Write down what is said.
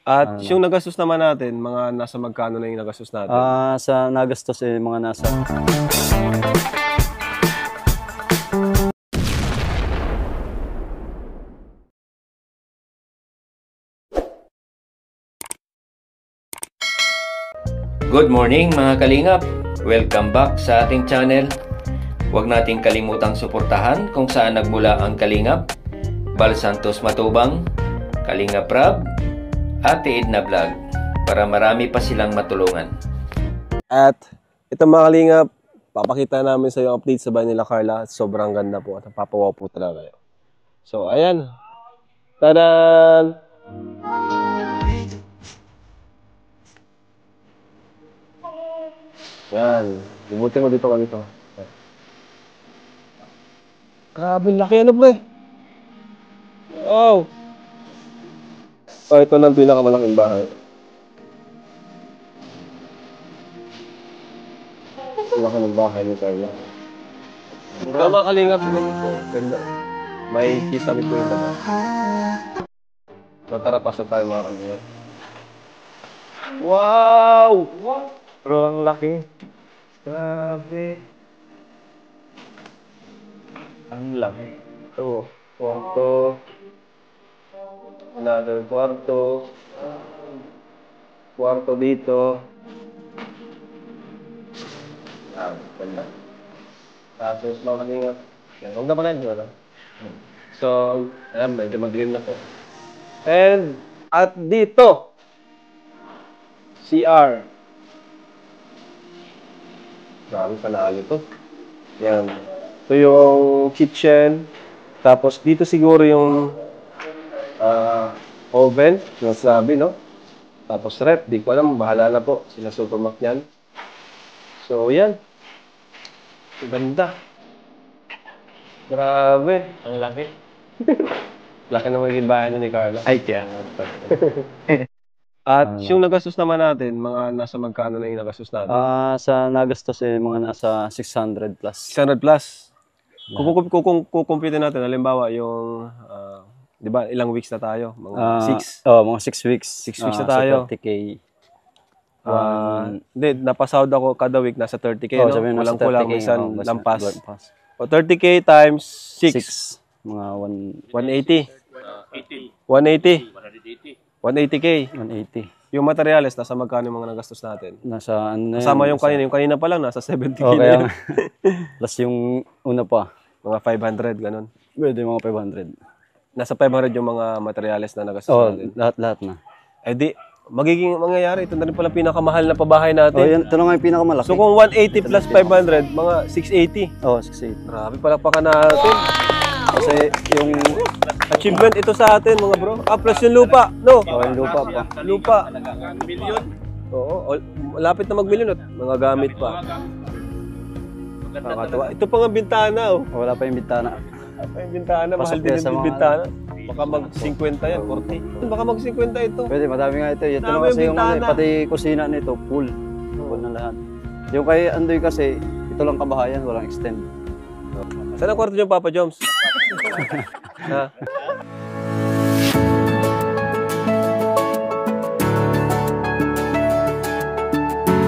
At yung nagastos naman natin, mga nasa magkano na yung nagastos natin? Sa nagastos mga nasa... Good morning mga kalingap! Welcome back sa ating channel. Huwag nating kalimutang suportahan kung saan nagmula ang Kalingap, Bal Santos Matubang, Kalingap Rab, Ate Edna Vlog para marami pa silang matulungan. At ito mga kalingap, papakita namin sa iyo update sa bahay nila Carla. Sobrang ganda po at napapawaw po talaga kayo. So ayan. Tadan! Yan. Libutin mo dito kami ito. Grabe, laki ano pre? Oh! Oh, ito na ang pinakamalaking bahay. Laki ng bahay ni Carla. Mga kalingap, ganda. May kita mo po yung labas. So tara, pasok tayo mga kalingap. Wow! Pero ang laki. Grabe. Ang laki. Ito, kwarto. Another kwarto. Kwarto dito. Ganda. Tapos mga kalingap. Yan, huwag na pa rin yun. So, alam, medyo mag-green na po. And, at dito, CR. Grabe panalo to. Yan. Ito yung kitchen. Tapos dito siguro yung oven. Yung sabi, no? Tapos rep. Di ko alam. Bahala na po. Sila Supermac yan. So, yan. Ganda. Grabe. Ang laki. Laki na magiging bahay ni Carla. Ay, kaya. At yung nagastos naman natin, mga nasa magkano na yung nagastos natin? Sa nagastos mga nasa 600 plus. 600 plus. Kung kukumpute natin, halimbawa yung, di ba, ilang weeks na tayo? Mga 6? Mga 6 weeks. 6 weeks na tayo. So 30K. Hindi, napasahod ako kada week, nasa 30K, no? Kulang-kulang, minsan lampas. O 30K times 6. Mga 180. 180. 180K. 180. Yung materials, nasa magkano yung mga nagastos natin? Nasa ano na kasama yung kanina. Yung kanina pa lang, nasa 70K na kaya, yun. plus yung una pa. Mga 500, ganun. Pwede mga 500. Nasa 500 yung mga materials na nagastos natin. Lahat na. Eh di, magiging mangyayari. Ito na rin pala pinakamahal na pabahay natin. Ito na nga yung pinakamalaki. So kung 180 plus 500, mga 680. 680. Grabe, palakpakan natin. Kasi yung achievement ito sa atin, mga bro. Plus yung lupa, no? yung lupa pa. Lupa. Milyon. Oo, malapit na mag-milyon at mga gamit pa. Nakakatawa. Ito pa nga bintana, oh. Wala pa yung bintana. Wala pa yung bintana. Mahal din yung bintana. Baka mag-50 yan, 40. Baka mag-50 ito. Pwede, madami nga ito. Ito na kasi yung pati kusina nito, full. Full na lahat. Yung kay Andoy kasi, ito lang kabahayan, walang extend. Saan ang kwarto niyo, Papa Joms? Ha?